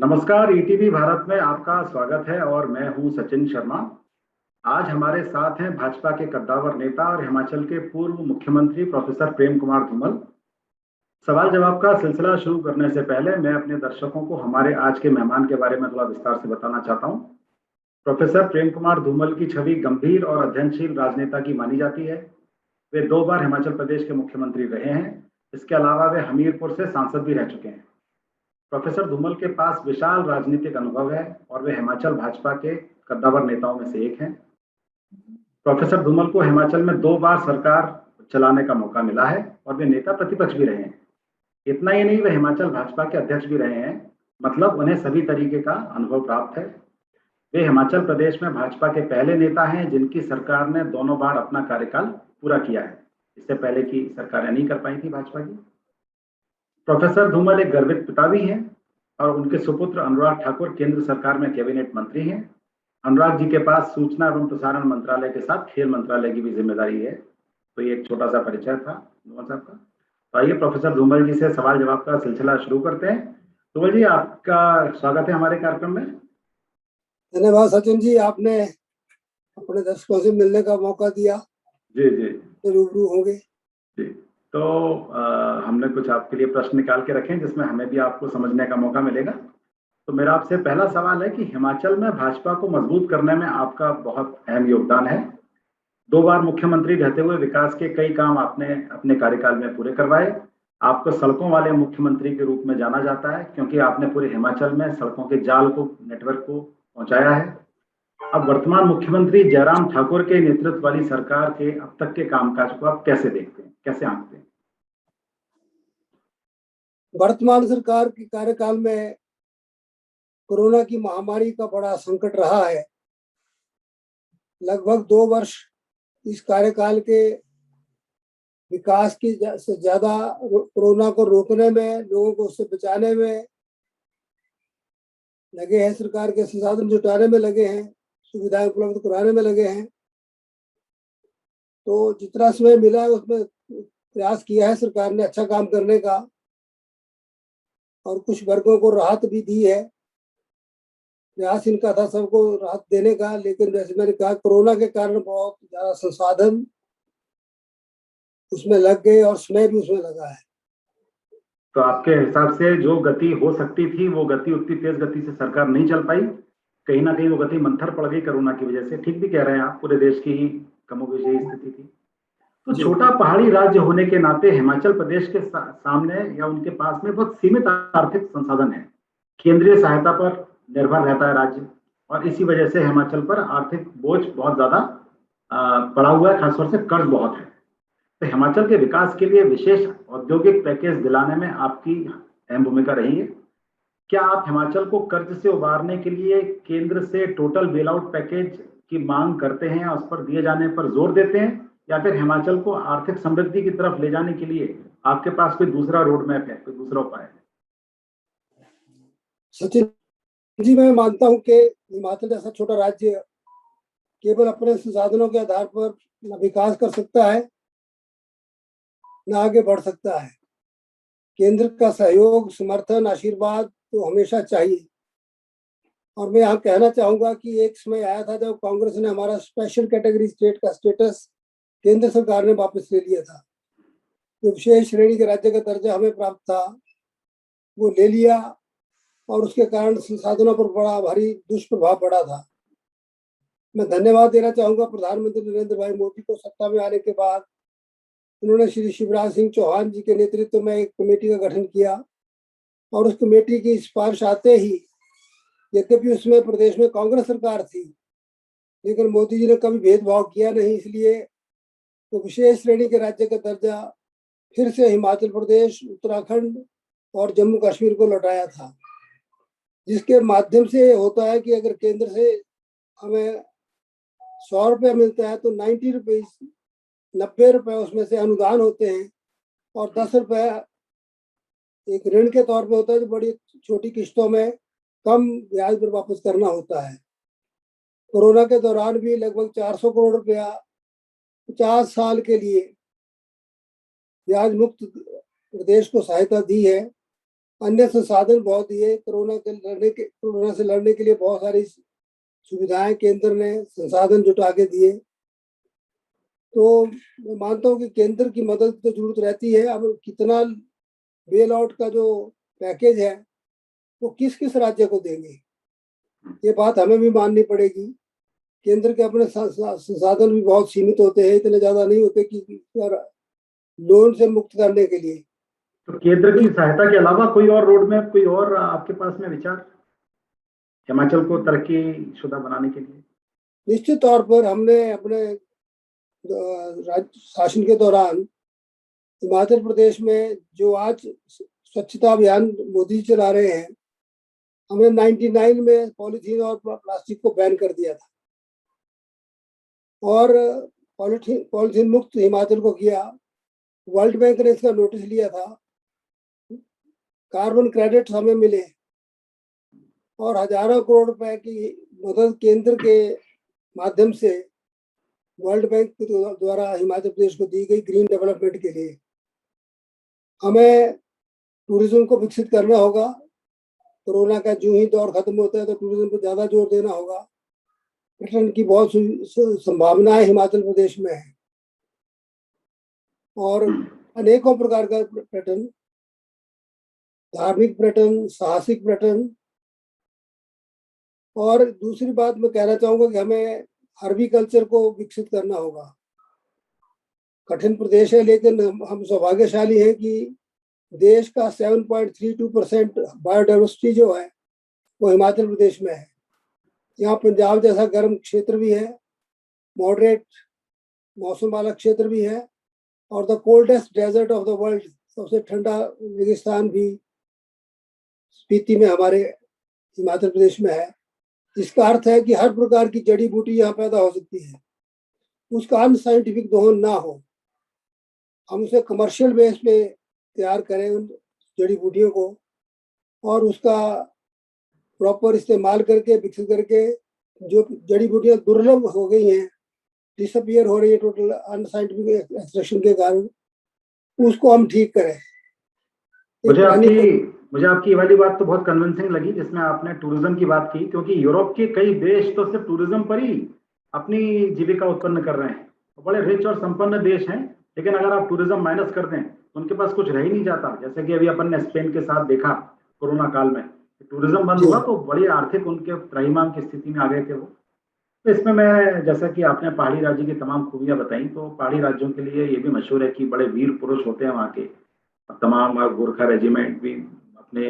नमस्कार। ईटीवी भारत में आपका स्वागत है और मैं हूं सचिन शर्मा। आज हमारे साथ हैं भाजपा के कद्दावर नेता और हिमाचल के पूर्व मुख्यमंत्री प्रोफेसर प्रेम कुमार धूमल। सवाल जवाब का सिलसिला शुरू करने से पहले मैं अपने दर्शकों को हमारे आज के मेहमान के बारे में थोड़ा विस्तार से बताना चाहता हूं। प्रोफेसर प्रेम कुमार धूमल की छवि गंभीर और अध्ययनशील राजनेता की मानी जाती है। वे 2 बार हिमाचल प्रदेश के मुख्यमंत्री रहे हैं। इसके अलावा वे हमीरपुर से सांसद भी रह चुके हैं। प्रोफेसर धूमल के पास विशाल राजनीतिक अनुभव है और वे हिमाचल भाजपा के कद्दावर नेताओं में से एक हैं। प्रोफेसर धूमल को हिमाचल में 2 बार सरकार चलाने का मौका मिला है और वे नेता प्रतिपक्ष भी रहे हैं। इतना ही नहीं, वे हिमाचल भाजपा के अध्यक्ष भी रहे हैं। मतलब उन्हें सभी तरीके का अनुभव प्राप्त है। वे हिमाचल प्रदेश में भाजपा के पहले नेता हैं जिनकी सरकार ने दोनों बार अपना कार्यकाल पूरा किया है। इससे पहले की सरकारें नहीं कर पाई थी भाजपा की। प्रोफेसर धूमल एक गर्वित पिता भी हैं और उनके सुपुत्र अनुराग ठाकुर केंद्र सरकार में कैबिनेट मंत्री हैं। अनुराग जी के पास सूचना एवं प्रसारण मंत्रालय के साथ खेल मंत्रालय की भी जिम्मेदारी है। तो ये एक छोटा सा परिचय था धूमल साहब का। तो आइए प्रोफेसर धूमल जी से सवाल जवाब का सिलसिला शुरू करते हैं। धूमल जी, आपका स्वागत है हमारे कार्यक्रम में। धन्यवाद सचिन जी, आपने अपने दर्शकों से मिलने का मौका दिया। जी जी तो रूबरू होंगे जी। तो हमने कुछ आपके लिए प्रश्न निकाल के रखे हैं जिसमें हमें भी आपको समझने का मौका मिलेगा। तो मेरा आपसे पहला सवाल है कि हिमाचल में भाजपा को मजबूत करने में आपका बहुत अहम योगदान है। 2 बार मुख्यमंत्री रहते हुए विकास के कई काम आपने अपने कार्यकाल में पूरे करवाए। आपको सड़कों वाले मुख्यमंत्री के रूप में जाना जाता है क्योंकि आपने पूरे हिमाचल में सड़कों के जाल को, नेटवर्क को पहुंचाया है। अब वर्तमान मुख्यमंत्री जयराम ठाकुर के नेतृत्व वाली सरकार के अब तक के कामकाज को आप कैसे देखते हैं, कैसे आंकते हैं? वर्तमान सरकार के कार्यकाल में कोरोना की महामारी का बड़ा संकट रहा है। लगभग 2 वर्ष इस कार्यकाल के विकास की से ज्यादा कोरोना को रोकने में, लोगों को उससे बचाने में लगे हैं। सरकार के संसाधन जुटाने में लगे हैं, सुविधाएं उपलब्ध कराने में लगे हैं। तो जितना समय मिला है उसमें प्रयास किया है सरकार ने अच्छा काम करने का और कुछ वर्गों को राहत भी दी है। प्रयास इनका था सबको राहत देने का, लेकिन जैसे मैंने कहा कोरोना के कारण बहुत ज्यादा संसाधन उसमें लग गए और समय भी उसमें लगा है। तो आपके हिसाब से जो गति हो सकती थी वो गति उतनी तेज गति से सरकार नहीं चल पाई। कहीं ना कहीं वो गति मंथर पड़ गई कोरोना की वजह से। ठीक भी कह रहे हैं आप, पूरे देश की ही कमोबेश यही स्थिति थी। तो छोटा पहाड़ी राज्य होने के नाते हिमाचल प्रदेश के सामने या उनके पास में बहुत सीमित आर्थिक संसाधन है। केंद्रीय सहायता पर निर्भर रहता है राज्य और इसी वजह से हिमाचल पर आर्थिक बोझ बहुत ज्यादा पड़ा हुआ है, खासतौर से कर्ज बहुत है। तो हिमाचल के विकास के लिए विशेष औद्योगिक पैकेज दिलाने में आपकी अहम भूमिका रही है। क्या आप हिमाचल को कर्ज से उबारने के लिए केंद्र से टोटल बेल आउट पैकेज की मांग करते हैं और उस पर दिए जाने पर जोर देते हैं, या फिर हिमाचल को आर्थिक समृद्धि की तरफ ले जाने के लिए आपके पास कोई दूसरा रोड मैप है, कोई दूसरा उपाय है? सचिन जी, मैं मानता हूं कि हिमाचल जैसा छोटा राज्य केवल अपने संसाधनों के आधार पर न विकास कर सकता है न आगे बढ़ सकता है। केंद्र का सहयोग, समर्थन, आशीर्वाद तो हमेशा चाहिए। और मैं यहाँ कहना चाहूंगा कि एक समय आया था जब कांग्रेस ने हमारा स्पेशल कैटेगरी स्टेट का स्टेटस केंद्र सरकार ने वापस ले लिया था। जो विशेष श्रेणी के राज्य का दर्जा हमें प्राप्त था वो ले लिया और उसके कारण संसाधनों पर बड़ा भारी दुष्प्रभाव पड़ा था। मैं धन्यवाद देना चाहूंगा प्रधानमंत्री नरेंद्र भाई मोदी को। सत्ता में आने के बाद उन्होंने श्री शिवराज सिंह चौहान जी के नेतृत्व में एक कमेटी का गठन किया और उस कमेटी की सिफारिश आते ही, यद्यपि उसमें प्रदेश में कांग्रेस सरकार थी, लेकिन मोदी जी ने कभी भेदभाव किया नहीं। इसलिए तो विशेष श्रेणी के राज्य का दर्जा फिर से हिमाचल प्रदेश, उत्तराखंड और जम्मू कश्मीर को लौटाया था, जिसके माध्यम से होता है कि अगर केंद्र से हमें 100 रुपये मिलता है तो 90 रुपये, 90 रुपये उसमें से अनुदान होते हैं और 10 रुपये एक ऋण के तौर पे होता है, जो बड़ी छोटी किस्तों में कम ब्याज पर वापस करना होता है। कोरोना के दौरान भी लगभग 400 करोड़ रुपया 50 साल के लिए ब्याज मुक्त प्रदेश को सहायता दी है। अन्य संसाधन बहुत दिए। कोरोना से लड़ने के लिए बहुत सारी सुविधाएं केंद्र ने संसाधन जुटा के दिए। तो मैं मानता हूँ कि केंद्र की मदद की तो जरूरत रहती है। अब कितना बेल आउट का जो पैकेज है वो किस किस राज्य को देंगे, ये बात हमें भी माननी पड़ेगी। केंद्र के अपने संसाधन भी बहुत सीमित होते हैं, इतने ज्यादा नहीं होते कि लोन से मुक्त करने के लिए। तो केंद्र की सहायता के अलावा कोई और रोड मैप, कोई और आपके पास में विचार हिमाचल को तरक्की शुदा बनाने के लिए? निश्चित तौर पर हमने अपने राज्य शासन के दौरान हिमाचल प्रदेश में जो आज स्वच्छता अभियान मोदी जी चला रहे हैं, हमने 99 में पॉलीथीन और प्लास्टिक को बैन कर दिया था और पॉलीथीन मुक्त हिमाचल को किया। वर्ल्ड बैंक ने इसका नोटिस लिया था, कार्बन क्रेडिट हमें मिले और हजारों करोड़ रुपए की मदद केंद्र के माध्यम से वर्ल्ड बैंक के द्वारा हिमाचल प्रदेश को दी गई ग्रीन डेवलपमेंट के लिए। हमें टूरिज्म को विकसित करना होगा। कोरोना का जो ही दौर खत्म होता है तो टूरिज्म पर ज्यादा जोर देना होगा। पर्यटन की बहुत संभावनाएं हिमाचल प्रदेश में है और अनेकों प्रकार का पर्यटन, धार्मिक पर्यटन, साहसिक पर्यटन। और दूसरी बात मैं कहना चाहूंगा कि हमें हर्बिकल्चर को विकसित करना होगा। कठिन प्रदेश है लेकिन हम सौभाग्यशाली हैं कि देश का 7.32% बायोडाइवर्सिटी जो है वो हिमाचल प्रदेश में है। यहाँ पंजाब जैसा गर्म क्षेत्र भी है, मॉडरेट मौसम वाला क्षेत्र भी है और the coldest desert of the world, सबसे ठंडा रेगिस्तान भी स्पीति में हमारे हिमाचल प्रदेश में है। इसका अर्थ है कि हर प्रकार की जड़ी बूटी यहाँ पैदा हो सकती है। उसका अनसाइंटिफिक दोहन ना हो, हम उसे कमर्शियल बेस पे तैयार करें उन जड़ी बूटियों को और उसका प्रॉपर इस्तेमाल करके विकसित करके जो जड़ी बूटियां दुर्लभ हो गई हैं, डिसअपियर हो रही है टोटल अनसाइंटिफिक एक्सट्रैक्शन के कारण, उसको हम ठीक करें। मुझे आपकी वाली बात तो बहुत कन्विंसिंग लगी जिसमें आपने टूरिज्म की बात की, क्योंकि यूरोप के कई देश तो सिर्फ टूरिज्म पर ही अपनी जीविका उत्पन्न कर रहे हैं। तो बड़े रिच और संपन्न देश हैं, लेकिन अगर आप टूरिज्म माइनस कर दें तो उनके पास कुछ रह ही नहीं जाता। जैसे कि अभी अपन ने स्पेन के साथ देखा कोरोना काल में, टूरिज्म बंद हुआ तो बड़ी आर्थिक उनके त्राहिमाम की स्थिति में आ गए थे वो। तो इसमें मैं, जैसा कि आपने पहाड़ी राज्य की तमाम खूबियां बताई, तो पहाड़ी राज्यों के लिए ये भी मशहूर है कि बड़े वीर पुरुष होते हैं वहाँ के। तमाम गोरखा रेजिमेंट भी अपने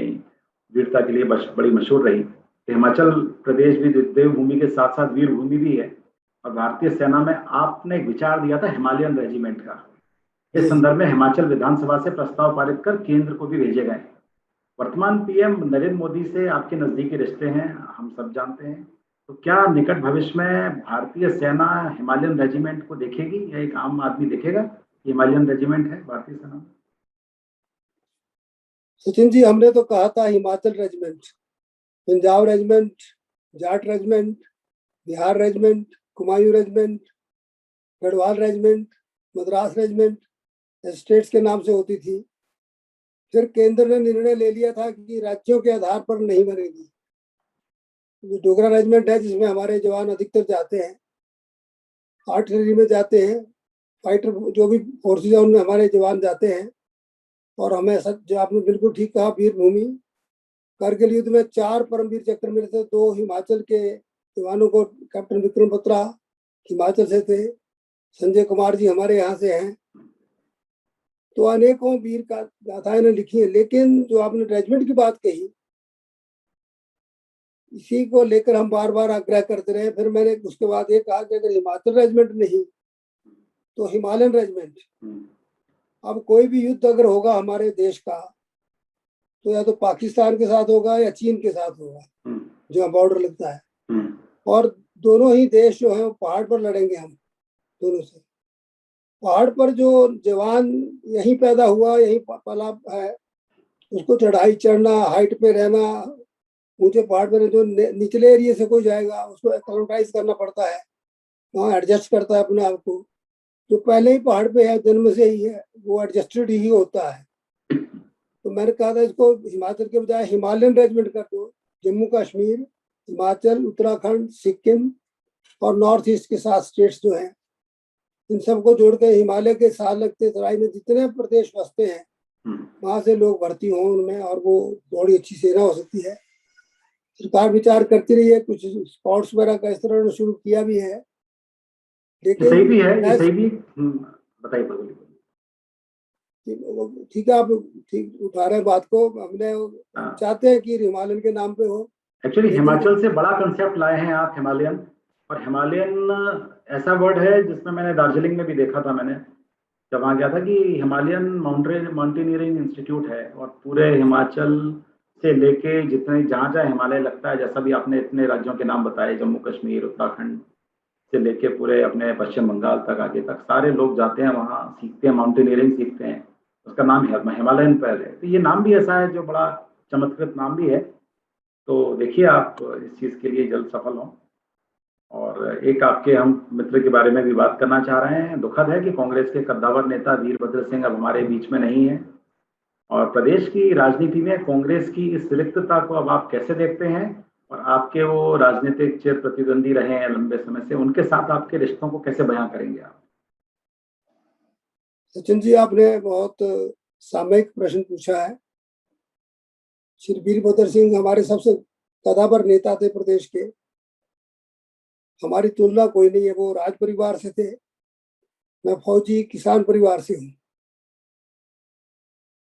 वीरता के लिए बड़ी मशहूर रही। तो हिमाचल प्रदेश भी देवभूमि के साथ साथ वीर भूमि भी है। और भारतीय सेना में आपने एक विचार दिया था हिमालयन रेजिमेंट का। इस संदर्भ में हिमाचल विधानसभा से प्रस्ताव पारित कर केंद्र को भी भेजे गए। वर्तमान पीएम नरेंद्र मोदी से आपके नजदीकी रिश्ते हैं, हम सब जानते हैं। तो क्या निकट भविष्य में भारतीय सेना हिमालयन रेजिमेंट को देखेगी या एक आम आदमी देखेगा हिमालयन रेजिमेंट है भारतीय सेना में? सचिन जी, हमने तो कहा था Himachal regiment, Punjab regiment, Jat regiment, Bihar regiment, Kumaon regiment, Garhwal regiment, Madras regiment states के नाम से होती थी। फिर केंद्र ने निर्णय ले लिया था कि राज्यों के आधार पर नहीं बनेगी। जो डोगरा रेजिमेंट है जिसमें हमारे जवान अधिकतर जाते हैं, आर्टिलरी में जाते हैं, फाइटर जो भी फोर्सेज है उनमें हमारे जवान जाते हैं। और हमें जो आपने बिल्कुल ठीक कहा, वीर भूमि, कारगिल युद्ध में 4 परमवीर चक्र मिले थे। 2 हिमाचल के जवानों को, कैप्टन विक्रम बत्रा हिमाचल से थे, संजय कुमार जी हमारे यहाँ से हैं। तो अनेकों वीर का गाथाएं ने लिखी है। लेकिन जो आपने रेजिमेंट की बात कही, इसी को लेकर हम बार बार आग्रह करते रहे। फिर मैंने उसके बाद ये कहा कि अगर हिमाचल रेजिमेंट नहीं तो हिमालयन रेजिमेंट। अब कोई भी युद्ध अगर होगा हमारे देश का तो या तो पाकिस्तान के साथ होगा या चीन के साथ होगा, जो बॉर्डर लगता है। और दोनों ही देश जो है वो पहाड़ पर लड़ेंगे हम दोनों से। पहाड़ पर जो जवान यहीं पैदा हुआ, यहीं पला है, उसको चढ़ाई चढ़ना, हाइट पे रहना, ऊंचे पहाड़ पर, जो निचले एरिया से कोई जाएगा उसको एक्लेमेटाइज करना पड़ता है, वहाँ एडजस्ट करता है अपने आप को। जो पहले ही पहाड़ पे है, जन्म से ही है, वो एडजस्टेड ही होता है। तो मैंने कहा था इसको हिमाचल के बजाय हिमालयन रेजिमेंट कर दो। जम्मू कश्मीर, हिमाचल, उत्तराखंड, सिक्किम और नॉर्थ ईस्ट के 7 स्टेट्स जो हैं, इन सबको जोड़ के हिमालय के साथ लगते तराई में जितने प्रदेश बसते हैं वहां से लोग भर्ती हों उनमें, और वो बड़ी अच्छी सेना हो सकती है। सरकार विचार करती रही है, कुछ स्पॉट्स वगैरह का इस तरह ने शुरू किया भी है, ये सही लेकिन भी है, ये सही भी। बताइए बोलिए। ठीक है, आप ठीक उठा रहे हैं बात को। हम चाहते हैं कि हिमालयन के नाम पे हो। एक्चुअली हिमाचल से बड़ा कंसेप्ट लाए हैं आप, हिमालयन। और हिमालयन ऐसा वर्ड है जिसमें मैंने दार्जिलिंग में भी देखा था, मैंने जब वहाँ गया था, कि हिमालयन माउंटेनियरिंग इंस्टीट्यूट है, और पूरे हिमाचल से लेके जितने जहाँ जहाँ हिमालय लगता है, जैसा भी आपने इतने राज्यों के नाम बताए, जम्मू कश्मीर, उत्तराखंड से लेके पूरे अपने पश्चिम बंगाल तक, आगे तक सारे लोग जाते हैं वहाँ, सीखते हैं, माउंटेनियरिंग सीखते हैं। उसका नाम हिमालयन पहल है। तो ये नाम भी ऐसा है जो बड़ा चमत्कृत नाम भी है। तो देखिए आप इस चीज़ के लिए जल्द सफल हों। और एक आपके हम मित्र के बारे में भी बात करना चाह रहे हैं। दुखद है कि कांग्रेस के कद्दावर नेता वीरभद्र सिंह अब हमारे बीच में नहीं है, और प्रदेश की राजनीति में कांग्रेस की इस रिक्तता को अब आप कैसे देखते हैं, और आपके वो राजनीतिक चिर प्रतिद्वंदी रहे हैं लंबे समय से, उनके साथ आपके रिश्तों को कैसे बयां करेंगे आप? सचिन जी, आपने बहुत सामयिक प्रश्न पूछा है। श्री वीरभद्र सिंह हमारे सबसे कद्दावर नेता थे प्रदेश के। हमारी तुलना कोई नहीं है, वो राज परिवार से थे, मैं फौजी किसान परिवार से हूँ।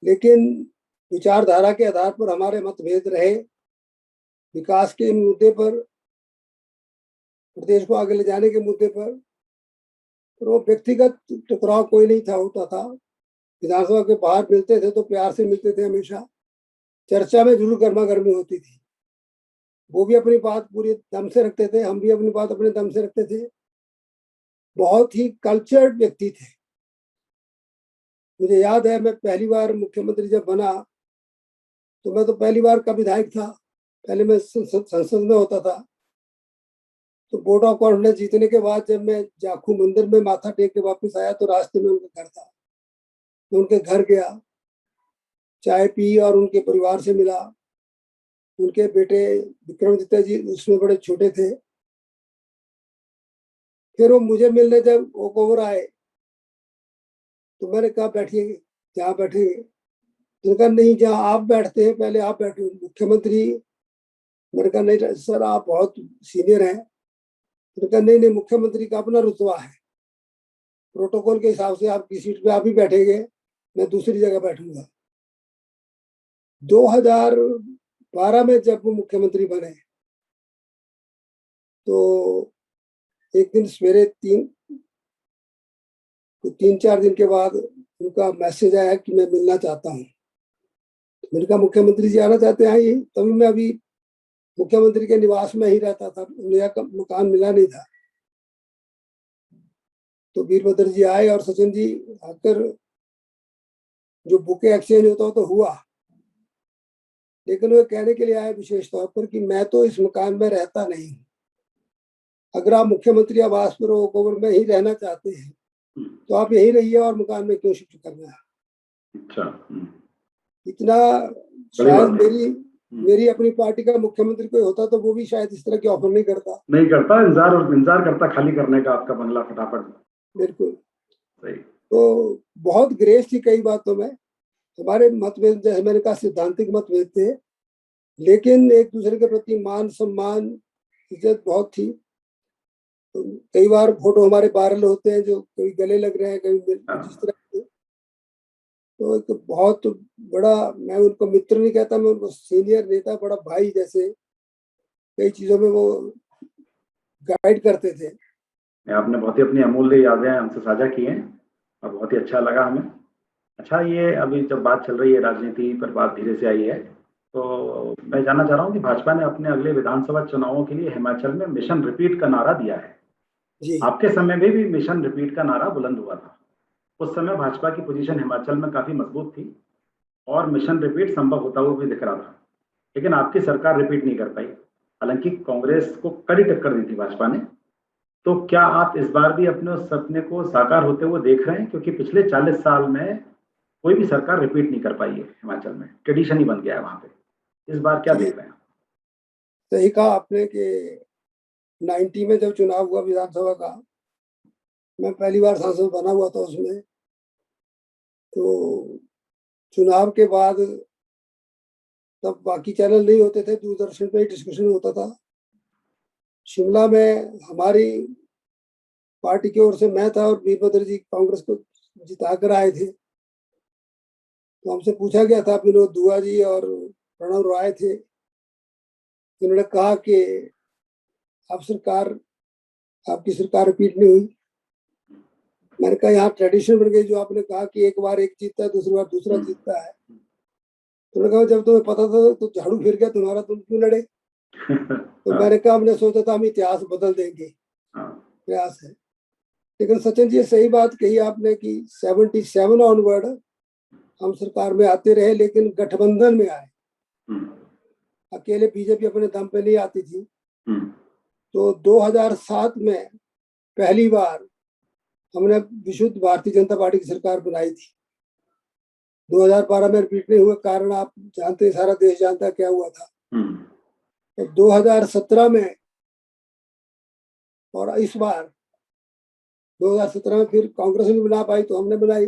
लेकिन विचारधारा के आधार पर हमारे मतभेद रहे। विकास के मुद्दे पर, प्रदेश को आगे ले जाने के मुद्दे पर, तो वो व्यक्तिगत टकराव कोई नहीं था, होता था। विधानसभा के बाहर मिलते थे तो प्यार से मिलते थे, हमेशा चर्चा में जरूर गर्मा गर्मी होती थी। वो भी अपनी बात पूरी दम से रखते थे, हम भी अपनी बात अपने दम से रखते थे। बहुत ही कल्चर्ड व्यक्ति थे। मुझे याद है, मैं पहली बार मुख्यमंत्री जब बना, तो मैं तो पहली बार का विधायक था, पहले मैं संसद में होता था। तो बोर्ड ऑफ कॉन्फ्रेंस जीतने के बाद जब मैं जाखू मंदिर में माथा टेक के वापस आया, तो रास्ते में उनका घर था। मैं उनके घर गया, चाय पी और उनके परिवार से मिला। उनके बेटे विक्रमादित्य जी उसमें बड़े छोटे थे। फिर वो मुझे मिलने जब ओवर आए, तो मैंने कहा बैठिए, जहाँ बैठेंगे। तो कहा नहीं, जहाँ आप बैठते हैं पहले आप बैठो, मुख्यमंत्री। मैंने कहा नहीं सर, आप बहुत सीनियर हैं। तो कहा नहीं नहीं, मुख्यमंत्री का अपना रुतबा है, प्रोटोकॉल के हिसाब से आपकी सीट पे आप ही बैठेंगे, मैं दूसरी जगह बैठूंगा। 2012 में जब वो मुख्यमंत्री बने, तो एक दिन सवेरे 3-4 दिन के बाद उनका मैसेज आया कि मैं मिलना चाहता हूँ। मैंने कहा मुख्यमंत्री जी आना चाहते हैं? तभी मैं अभी मुख्यमंत्री के निवास में ही रहता था, नया मकान मिला नहीं था। तो वीरभद्र जी आए और सचिन जी आकर जो बुके एक्सचेंज होता तो हुआ, लेकिन वो कहने के लिए आए विशेष तौर पर कि मैं तो इस मकान में रहता नहीं हूँ। अगर आप मुख्यमंत्री आवास पर ओवर में ही रहना चाहते हैं तो आप यही रहिए, और मकान में क्यों शिफ्ट करना है। अच्छा। इतना शायद मेरी अपनी पार्टी का मुख्यमंत्री कोई होता तो वो भी शायद इस तरह की ऑफर नहीं करता, इंतजार करता खाली करने का आपका बंगला फटाफट। बिल्कुल सही। तो बहुत ग्रेस थी कई बातों में। हमारे मतभेद, जैसे मैंने कहा, सिद्धांतिक मतभेद थे, लेकिन एक दूसरे के प्रति मान सम्मान, इज्जत बहुत थी। तो कई बार फोटो हमारे वायरल होते हैं, जो कभी गले लग रहे हैं, कभी जिस तरह के। तो एक बहुत बड़ा, मैं उनको मित्र नहीं कहता, मैं उनको सीनियर नेता, बड़ा भाई जैसे कई चीजों में वो गाइड करते थे। आपने बहुत ही अपनी अमूल्य यादें हमसे साझा की हैं, और बहुत ही अच्छा लगा हमें। अच्छा, ये अभी जब बात चल रही है राजनीति पर, बात धीरे से आई है, तो मैं जानना चाह रहा हूँ कि भाजपा ने अपने अगले विधानसभा चुनावों के लिए हिमाचल में मिशन रिपीट का नारा दिया है। जी, आपके समय में भी मिशन रिपीट का नारा बुलंद हुआ था। उस समय भाजपा की पोजीशन हिमाचल में काफी मजबूत थी, और मिशन रिपीट संभव होता हुआ भी दिख रहा था। लेकिन आपकी सरकार रिपीट नहीं कर पाई, हालांकि कांग्रेस को कड़ी टक्कर दी थी भाजपा ने। तो क्या आप इस बार भी अपने उस सपने को साकार होते हुए देख रहे हैं? क्योंकि पिछले 40 साल में कोई भी सरकार रिपीट नहीं कर पाई है हिमाचल में, ट्रेडिशन ही बन गया है वहां पे। इस बार क्या सही देख रहे हैं? सही कहा आपने कि 90 में जब चुनाव हुआ विधानसभा का, मैं पहली बार सांसद बना हुआ था उसमें। तो चुनाव के बाद तब बाकी चैनल नहीं होते थे, दूरदर्शन पे ही डिस्कशन होता था। शिमला में हमारी पार्टी की ओर से मैं था और वीरभद्र जी कांग्रेस को जिता कर आए थे। तो हमसे पूछा गया था, विनोद दुआ जी और प्रणव राय थे। उन्होंने कहा कि आप सरकार आपकी सरकार रिपीट नहीं हुई। मैंने कहा यहाँ ट्रेडिशन बन गई, जो आपने कहा कि एक बार एक जीतता है, दूसरी बार दूसरा जीतता है। तो उन्होंने कहा जब तुम्हें पता था तो झाड़ू फिर गया तुम्हारा, तुम क्यों लड़े? तो मैंने कहा हमने सोचा था हम इतिहास बदल देंगे, प्रयास है। लेकिन सचिन जी सही बात कही आपने कि 77 ऑनवर्ड हम सरकार में आते रहे, लेकिन गठबंधन में आए। अकेले बीजेपी अपने दम पे नहीं आती थी। तो 2007 में पहली बार हमने विशुद्ध भारतीय जनता पार्टी की सरकार बनाई थी। 2012 में रिपीट नहीं हुआ, कारण आप जानते, सारा देश जानता क्या हुआ था। तो 2017 में और इस बार 2017 में फिर कांग्रेस ने बना पाई तो हमने बनाई।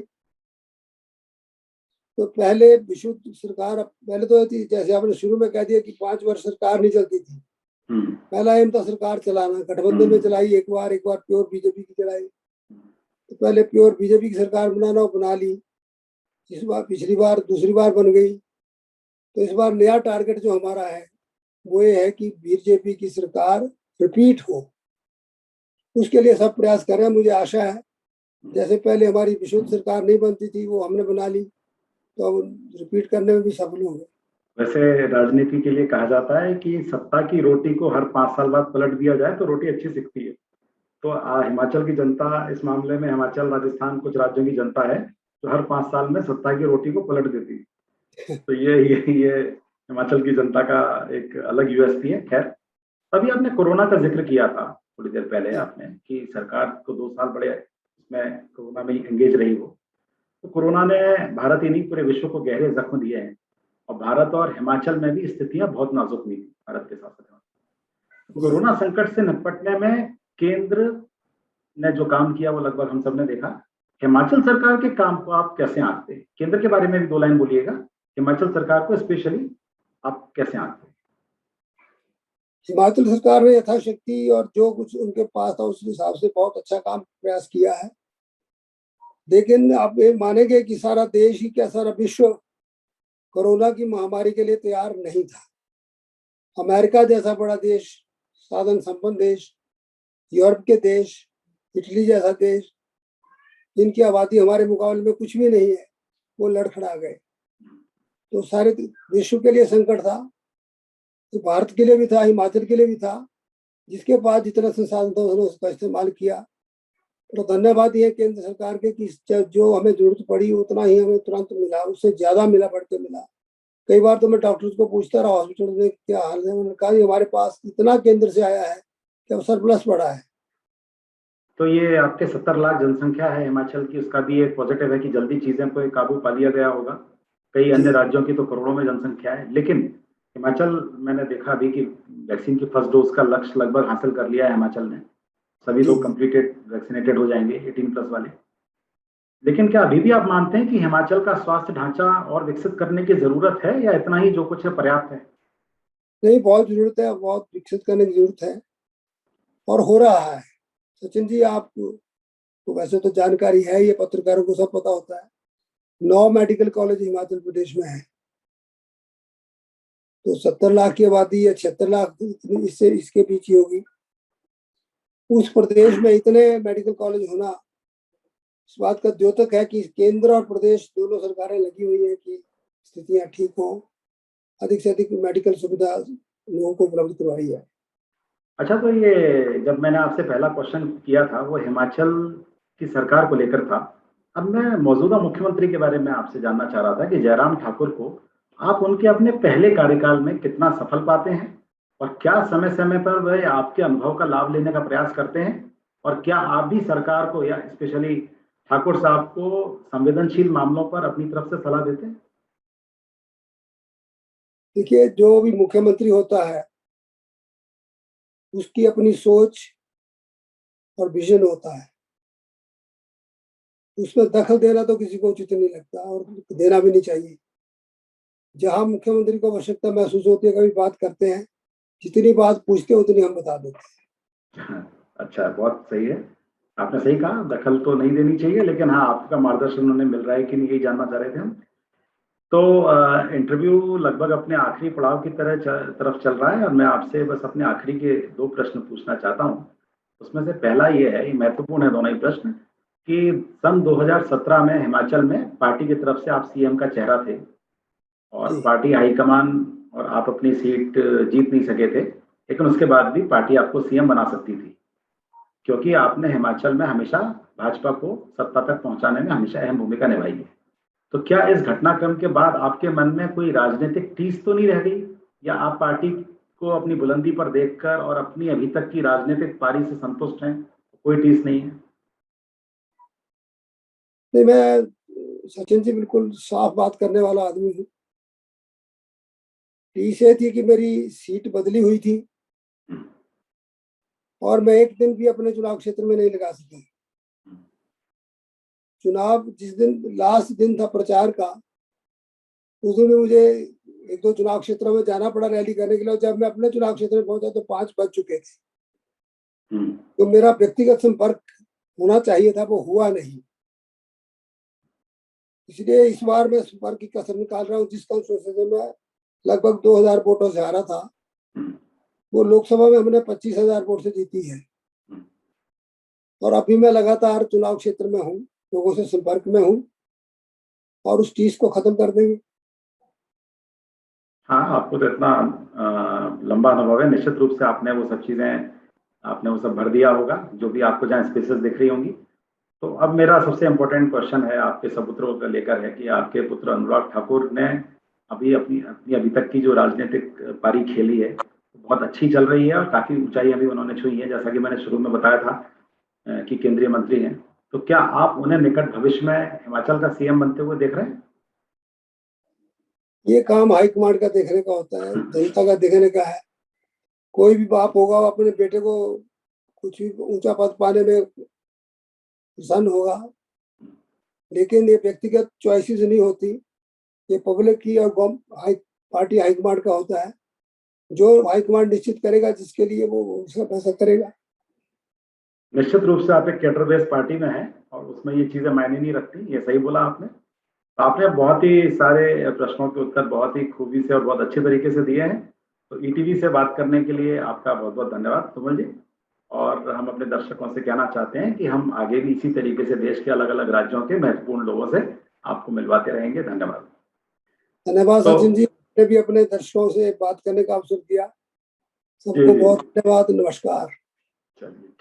तो पहले विशुद्ध सरकार, पहले तो थी जैसे आपने शुरू में कह दिया कि 5 वर्ष सरकार नहीं चलती थी। पहला एम था सरकार चलाना, गठबंधन में चलाई एक बार प्योर बीजेपी की चलाई। तो पहले प्योर बीजेपी की सरकार बनाना, बना ली। इस बार, पिछली बार दूसरी बार बन गई। तो इस बार नया टारगेट जो हमारा है वो ये है कि बीजेपी की सरकार रिपीट हो। उसके लिए सब प्रयास कर रहे हैं। मुझे आशा है जैसे पहले हमारी विशुद्ध सरकार नहीं बनती थी, वो हमने बना ली, तो अब रिपीट करने में भी सफल होंगे। वैसे राजनीति के लिए कहा जाता है कि सत्ता की रोटी को हर 5 साल बाद पलट दिया जाए तो रोटी अच्छी सिकती है। तो हिमाचल की जनता इस मामले में, हिमाचल, राजस्थान, कुछ राज्यों की जनता है जो हर 5 साल में सत्ता की रोटी को पलट देती है। तो ये हिमाचल की जनता का एक अलग यूएसपी है। खैर, अभी आपने कोरोना का जिक्र किया था थोड़ी देर पहले आपने, कि सरकार को 2 साल बड़े इसमें कोरोना में ही एंगेज रही हो। तो कोरोना ने भारत ही नहीं पूरे विश्व को गहरे जख्म दिए हैं, और भारत और हिमाचल में भी स्थितियां बहुत नाजुक हुई थी भारत के साथ साथ। कोरोना संकट से निपटने में केंद्र ने जो काम किया वो लगभग हम सब ने देखा। हिमाचल सरकार के काम को आप कैसे आंकते हैं? केंद्र के बारे में भी 2 लाइन बोलिएगा। हिमाचल सरकार को स्पेशली आप कैसे आंकते हैं? हिमाचल सरकार ने यथाशक्ति और जो कुछ उनके पास था उस हिसाब से बहुत अच्छा काम प्रयास किया है। लेकिन आप ये मानेंगे कि सारा देश ही क्या, सारा विश्व कोरोना की महामारी के लिए तैयार नहीं था। अमेरिका जैसा बड़ा देश, साधन संपन्न देश, यूरोप के देश, इटली जैसा देश, जिनकी आबादी हमारे मुकाबले में कुछ भी नहीं है, वो लड़खड़ा गए। तो सारे विश्व के लिए संकट था, तो भारत के लिए भी था, हिमाचल के लिए भी था। जिसके पास जितना संसाधन था उसने उसका इस्तेमाल किया। तो धन्यवाद ये केंद्र सरकार के कि जो हमें जरूरत पड़ी उतना ही हमें तुरंत मिला, उससे ज्यादा मिला, बढ़ के मिला। कई बार तो मैं डॉक्टर्स को पूछता रहा हॉस्पिटल में क्या हाल है, उन्होंने कहा हमारे पास इतना केंद्र से आया है कि अब सरप्लस पड़ा है। तो ये आपके 70 लाख जनसंख्या है हिमाचल की, उसका भी एक पॉजिटिव है कि जल्दी चीजें पे काबू पा लिया गया होगा। कई अन्य राज्यों की तो करोड़ों में जनसंख्या है, लेकिन हिमाचल, मैंने देखा अभी कि वैक्सीन की फर्स्ट डोज का लक्ष्य लगभग हासिल कर लिया है हिमाचल ने। सभी लोग कंप्लीटेड वैक्सीनेटेड हो जाएंगे 18+ वाले। लेकिन क्या अभी भी आप मानते हैं कि हिमाचल का स्वास्थ्य ढांचा और विकसित करने की जरूरत है, या इतना ही जो कुछ है पर्याप्त है? नहीं, बहुत जरूरत है, बहुत विकसित करने की जरूरत है और हो रहा है। सचिन जी, आपको तो वैसे तो जानकारी है, ये पत्रकारों को सब पता होता है। 9 मेडिकल कॉलेज हिमाचल प्रदेश में है। तो 70 लाख की आबादी या 76 लाख, इससे इसके पीछे होगी। उस प्रदेश में इतने मेडिकल कॉलेज होना इस बात का द्योतक है कि केंद्र और प्रदेश दोनों सरकारें लगी हुई है कि स्थितियां ठीक हो, अधिक से अधिक मेडिकल सुविधा लोगों को उपलब्ध करवाई है। अच्छा, तो ये जब मैंने आपसे पहला क्वेश्चन किया था वो हिमाचल की सरकार को लेकर था। अब मैं मौजूदा मुख्यमंत्री के बारे में आपसे जानना चाह रहा था कि जयराम ठाकुर को आप उनके अपने पहले कार्यकाल में कितना सफल पाते हैं, और क्या समय समय पर वह आपके अनुभव का लाभ लेने का प्रयास करते हैं, और क्या आप भी सरकार को या स्पेशली ठाकुर साहब को संवेदनशील मामलों पर अपनी तरफ से सलाह देते हैं? देखिए, जो भी मुख्यमंत्री होता है उसकी अपनी सोच और विजन होता है, उसमें दखल देना तो किसी को उचित नहीं लगता और देना भी नहीं चाहिए। जहां मुख्यमंत्री को आवश्यकता महसूस होती है कभी बात करते हैं, जितनी बात पूछते हैं उतनी हम बता देते हैं। अच्छा, बहुत सही है। आपने सही कहा, दखल तो नहीं देनी चाहिए, लेकिन हाँ, आपका मार्गदर्शन उन्हें मिल रहा है कि नहीं, यही जानना चाह रहे थे हम। तो इंटरव्यू लगभग अपने आखिरी पड़ाव की तरफ चल रहा है और मैं आपसे बस अपने आखिरी के 2 प्रश्न पूछना चाहता हूँ। उसमें से पहला ये है, ये महत्वपूर्ण है दोनों ही प्रश्न, कि सन 2017 में हिमाचल में पार्टी की तरफ से आप सीएम का चेहरा थे और जी। पार्टी हाईकमान और आप अपनी सीट जीत नहीं सके थे, लेकिन उसके बाद भी पार्टी आपको सीएम बना सकती थी, क्योंकि आपने हिमाचल में हमेशा भाजपा को सत्ता तक पहुंचाने में हमेशा अहम भूमिका निभाई है। तो क्या इस घटनाक्रम के बाद आपके मन में कोई राजनीतिक टीस तो नहीं रह गई, या आप पार्टी को अपनी बुलंदी पर देखकर और अपनी अभी तक की राजनीतिक पारी से संतुष्ट हैं? कोई टीस नहीं है? नहीं, मैं सचिन जी बिल्कुल साफ बात करने वाला आदमी हूँ। टीस ये थी कि मेरी सीट बदली हुई थी और मैं एक दिन भी अपने चुनाव क्षेत्र में नहीं लगा सका। चुनाव जिस दिन लास्ट दिन था प्रचार का, उस दिन भी मुझे 1-2 चुनाव क्षेत्रों में जाना पड़ा रैली करने के लिए। जब मैं अपने चुनाव क्षेत्र में पहुंचा तो 5 बज चुके थे। तो मेरा व्यक्तिगत संपर्क होना चाहिए था, वो हुआ नहीं। इसलिए इस बार मैं संपर्क की कसर निकाल रहा हूँ। जिस कंस्टिट्यूंसी से मैं लगभग 2000 वोटों से हारा था, वो लोकसभा में हमने 25,000 वोट से जीती है। और अभी मैं लगातार चुनाव क्षेत्र में हूँ, लोगों से संपर्क में हूँ और उस टीस को खत्म कर देंगे। हाँ, आपको तो इतना लंबा अनुभव है, निश्चित रूप से आपने वो सब चीजें, आपने वो सब भर दिया होगा, जो भी आपको जहाँ स्पेसेस दिख रही होंगी। तो अब मेरा सबसे इम्पोर्टेंट क्वेश्चन है आपके सपुत्रों को लेकर, है कि आपके पुत्र अनुराग ठाकुर ने अभी अपनी अपनी अभी तक की जो राजनीतिक पारी खेली है, बहुत अच्छी चल रही है और काफी ऊंचाई अभी उन्होंने छुई है, जैसा कि मैंने शुरू में बताया था कि केंद्रीय मंत्री हैं। तो क्या आप उन्हें निकट भविष्य में हिमाचल का सीएम बनते हुए देख रहे हैं? ये काम हाईकमांड का देखने का होता है, जनता का देखने का है। कोई भी बाप होगा वो अपने बेटे को कुछ भी ऊंचा पद पाने में प्रसन्न होगा, लेकिन ये व्यक्तिगत चॉइसेस नहीं होती, ये पब्लिक की और पार्टी हाईकमांड का होता है। जो हाईकमांड निश्चित करेगा जिसके लिए वो उसका फैसला करेगा। निश्चित रूप से आप एक कैडर बेस्ड पार्टी में हैं और उसमें ये चीजें मायने नहीं रखती, ये सही बोला आपने। तो आपने बहुत ही सारे प्रश्नों के उत्तर बहुत ही खूबी से और बहुत अच्छे तरीके से दिए हैं। तो ईटीवी से बात करने के लिए आपका बहुत बहुत धन्यवाद तुमल जी। और हम अपने दर्शकों से कहना चाहते हैं कि हम आगे भी इसी तरीके से देश के अलग अलग राज्यों के महत्वपूर्ण लोगों से आपको मिलवाते रहेंगे। धन्यवाद। धन्यवाद तो सचिन जी, ने भी अपने दर्शकों से बात करने का अवसर दिया। जी सबको जी, बहुत धन्यवाद, नमस्कार। चलिए।